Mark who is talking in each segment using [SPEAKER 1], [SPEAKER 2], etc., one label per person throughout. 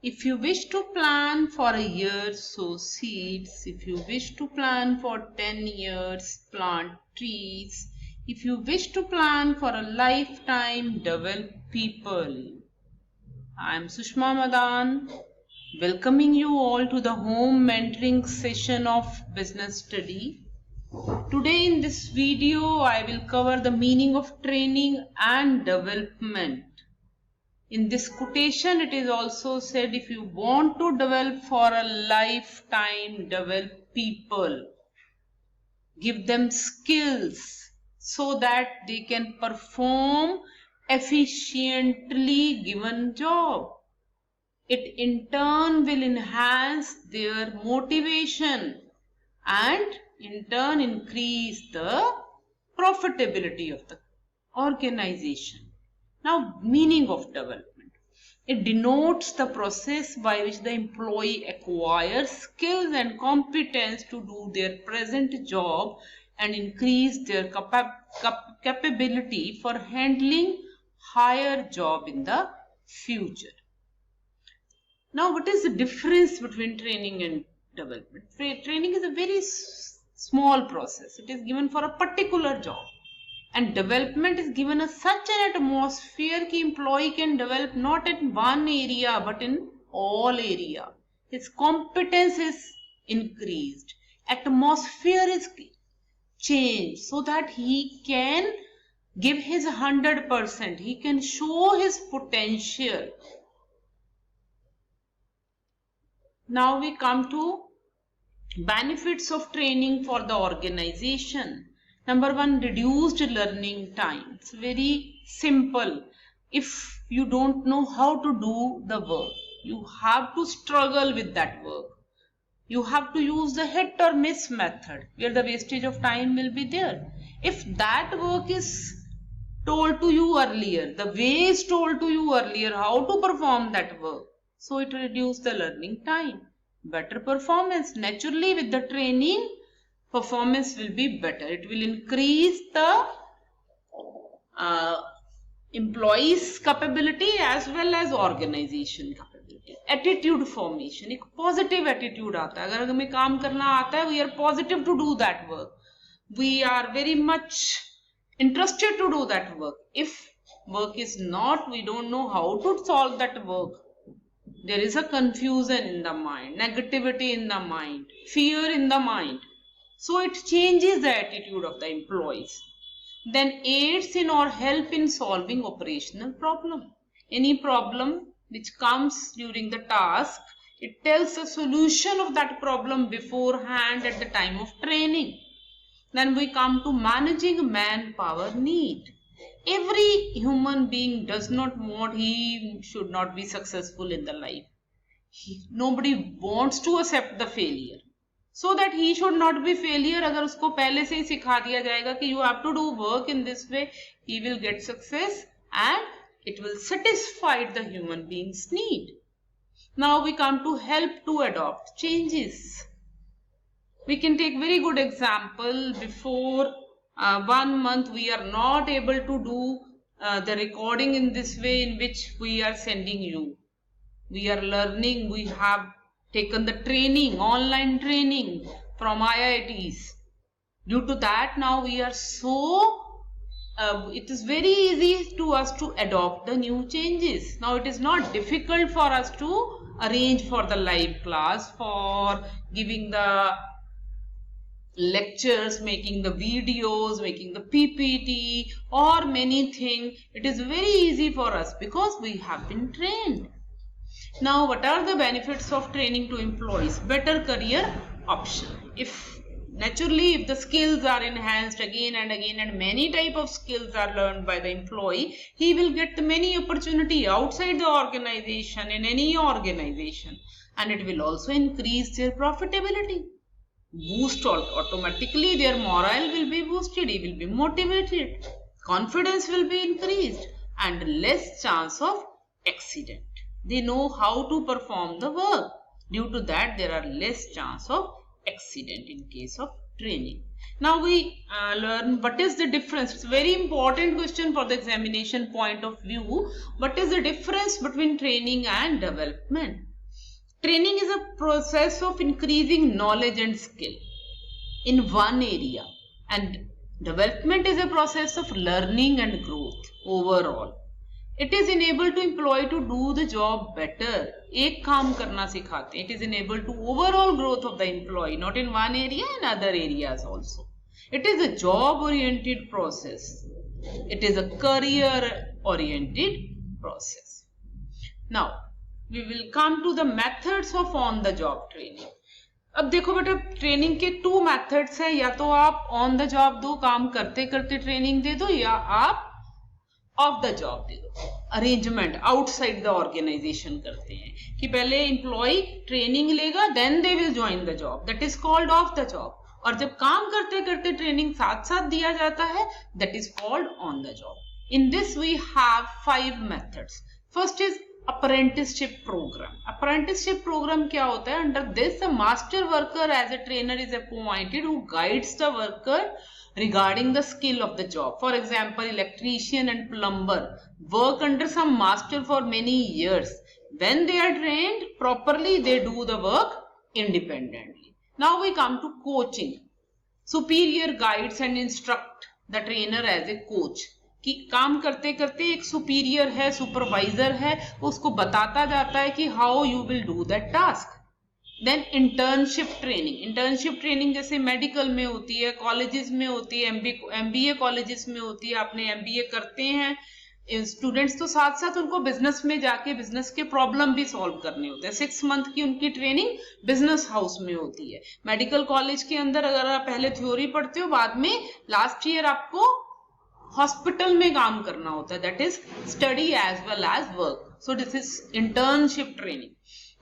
[SPEAKER 1] If you wish to plan for a year, sow seeds. If you wish to plan for 10 years, plant trees. If you wish to plan for a lifetime, develop people. I am Sushma Madan, welcoming you all to the home mentoring session of business study. Today in this video, I will cover the meaning of training and development. In this quotation, it is also said, if you want to develop for a lifetime, develop people. Give them skills so that they can perform efficiently given job. It in turn will enhance their motivation and in turn increase the profitability of the organization. Now, meaning of development. It denotes the process by which the employee acquires skills and competence to do their present job and increase their capability for handling higher job in the future. Now, what is the difference between training and development? Training is a very small process. It is given for a particular job. And development is given a such an atmosphere that employee can develop not in one area but in all area. His competence is increased. Atmosphere is changed so that he can give his 100%. He can show his potential. Now we come to benefits of training for the organization. Number one, reduced learning time. It's very simple. If you don't know how to do the work, you have to struggle with that work. You have to use the hit or miss method where the wastage of time will be there. If that work is told to you earlier, the way is told to you earlier how to perform that work, so it reduces the learning time. Better performance. Naturally, with the training, performance will be better. It will increase the employees' capability as well as organization capability. Attitude formation. एक positive attitude आता है. अगर हमें काम करना आता है, we are positive to do that work. We are very much interested to do that work. If work is not, we don't know how to solve that work. There is a confusion in the mind, negativity in the mind, fear in the mind. So it changes the attitude of the employees. Then aids in or help in solving operational problem. Any problem which comes during the task, it tells the solution of that problem beforehand at the time of training. Then we come to managing manpower need. Every human being does not want, he should not be successful in the life. Nobody wants to accept the failure. So that he should not be failure, अगर उसको पहले से ही सिखा दिया जाएगा कि you have to do work in this way, he will get success and it will satisfy the human being's need. Now we come to help to adopt changes. We can take very good example. Before 1 month we are not able to do the recording in this way in which we are sending you. We are learning, we have taken the training, online training from IITs. Due to that, now we are it is very easy to us to adopt the new changes. Now it is not difficult for us to arrange for the live class, for giving the lectures, making the videos, making the PPT or many things. It is very easy for us because we have been trained. Now, what are the benefits of training to employees? Better career option. If the skills are enhanced again and again and many type of skills are learned by the employee, he will get many opportunity outside the organization, in any organization, and it will also increase their profitability. Boost automatically, their morale will be boosted, he will be motivated, confidence will be increased and less chance of accident. They know how to perform the work. Due to that, there are less chance of accident in case of training. Now we learn what is the difference. It's a very important question for the examination point of view. What is the difference between training and development? Training is a process of increasing knowledge and skill in one area, and development is a process of learning and growth overall. It is enable to employee to do the job better. एक काम करना सिखाते हैं. It is enable to overall growth of the employee, not in one area, in other areas also. It is a job oriented process. It is a career oriented process. Now we will come to the methods of on the job training. अब देखो बेटा, training के 2 methods हैं. या तो आप on the job दो, काम करते करते ट्रेनिंग दे दो, या आप ऑफ द जॉब दे दो. अरेंजमेंट आउटसाइड द ऑर्गेनाइजेशन करते हैं कि पहले एम्प्लॉय ट्रेनिंग लेगा, then they will join the job. That is called off the job. और जब काम करते करते ट्रेनिंग साथ साथ दिया जाता है, that is called on the job. In this we have 5 methods. First is apprenticeship program. Apprenticeship program क्या होता है? Under this, a master worker as a trainer is appointed who guides the worker regarding the skill of the job. For example, electrician and plumber work under some master for many years. When they are trained properly, they do the work independently. Now we come to coaching. Superior guides and instruct the trainer as a coach. कि काम करते करते एक superior है, supervisor है, उसको बताता जाता है कि how you will do that task. Then internship training. Internship training जैसे मेडिकल में होती है, कॉलेजेस में होती है, एमबीए कॉलेजेस में होती है. आपने एमबीए करते हैं स्टूडेंट्स, तो साथ साथ उनको बिजनेस में जाके बिजनेस के प्रॉब्लम भी सॉल्व करने होते हैं. 6 मंथ की उनकी ट्रेनिंग बिजनेस हाउस में होती है. मेडिकल कॉलेज के अंदर अगर आप पहले थ्योरी पढ़ते हो, बाद में लास्ट ईयर आपको हॉस्पिटल में काम करना होता है. That is study as well as work. So this is internship training.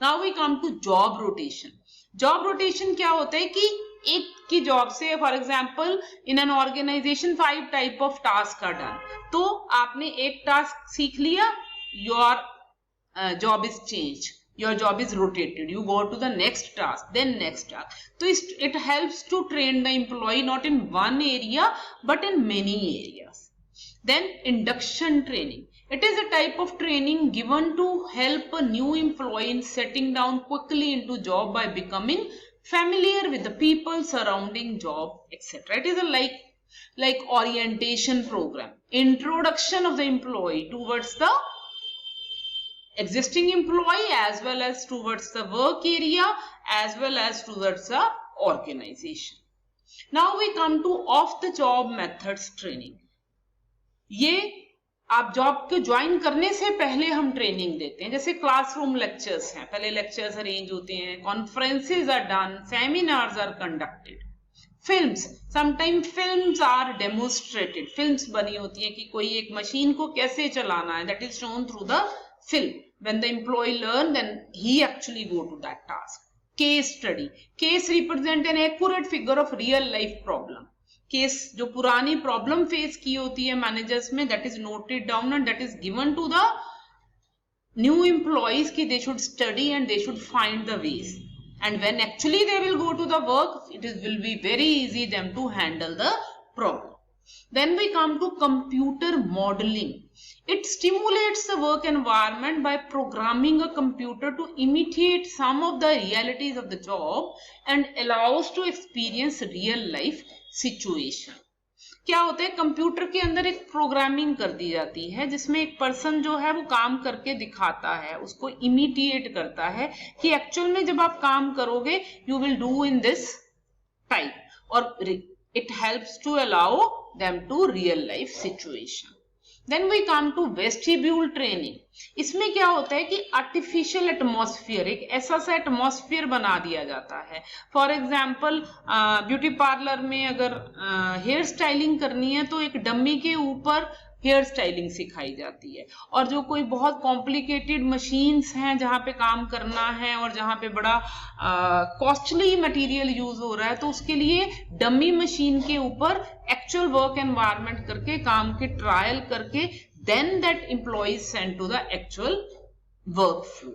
[SPEAKER 1] Now we come to job rotation. Job rotation क्या होता है कि एक की जॉब से, for example in an organisation 5 type of task are done. तो आपने एक टास्क सीख लिया, your job is change, your job is rotated, you go to the next task, then next task. So it helps to train the employee not in one area but in many areas. Then induction training. It is a type of training given to help a new employee in setting down quickly into job by becoming familiar with the people surrounding job, etc. It is a like orientation program, introduction of the employee towards the existing employee as well as towards the work area as well as towards the organization. Now we come to off the job methods training. ये आप job को join करने से पहले हम training देते हैं. जैसे क्लासरूम लेक्चर्स हैं, पहले लेक्चर्स अरेंज होते हैं, conferences are done, seminars are conducted. Films, sometime films are demonstrated. Films बनी होती हैं कि कोई एक मशीन को कैसे चलाना है, that is shown through the film. When the employee learn, then he actually go to that task. Case study. Case represent an accurate figure of real life problem. Case जो पुरानी problem face की होती है managers में, that is noted down and that is given to the new employees कि they should study and they should find the ways. And when actually they will go to the work, will be very easy them to handle the problem. Then we come to computer modeling. It stimulates the work environment by programming a computer to imitate some of the realities of the job and allows to experience real life situation. क्या होता है, computer के अंदर एक programming कर दी जाती है जिसमें एक पर्सन जो है वो काम करके दिखाता है, उसको इमिटेट करता है कि एक्चुअल में जब आप काम करोगे you will do in this type, और it helps to allow them to real life situation. Then we come to vestibule training. इसमें क्या होता है कि आर्टिफिशियल एटमॉस्फेयर, एक ऐसा सा एटमॉस्फेयर बना दिया जाता है. फॉर एग्जाम्पल ब्यूटी पार्लर में अगर हेयर स्टाइलिंग करनी है तो एक डमी के ऊपर हेयर स्टाइलिंग सिखाई जाती है. और जो कोई बहुत कॉम्प्लिकेटेड मशीन्स हैं जहाँ पे काम करना है और जहाँ पे बड़ा कॉस्टली मटेरियल यूज हो रहा है, तो उसके लिए डमी मशीन के ऊपर एक्चुअल वर्क एनवायरनमेंट करके, काम के ट्रायल करके, then that employ send to the actual work flow.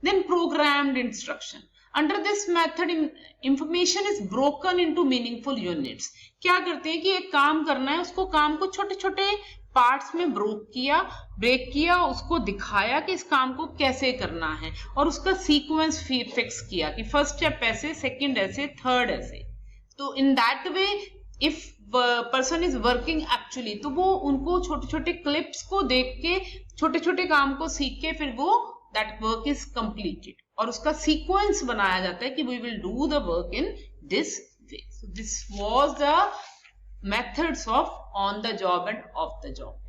[SPEAKER 1] Then programmed instruction. Under this method information is broken into meaningful units. क्या करते हैं कि एक काम करना है, उसको काम को छोटे छोटे पार्ट्स में ब्रेक किया, उसको दिखाया कि इस काम को कैसे करना है, और उसका सीक्वेंस फिक्स किया कि फर्स्ट स्टेप ऐसे, सेकंड ऐसे, थर्ड ऐसे। तो in that way if person is working actually, तो वो उनको छोटे छोटे क्लिप्स को देख के, छोटे छोटे काम को सीख के फिर वो दैट वर्क इज कंप्लीटेड, और उसका सीक्वेंस बनाया जाता है कि we will do the work in this way. So this was the methods of on the job and off the job.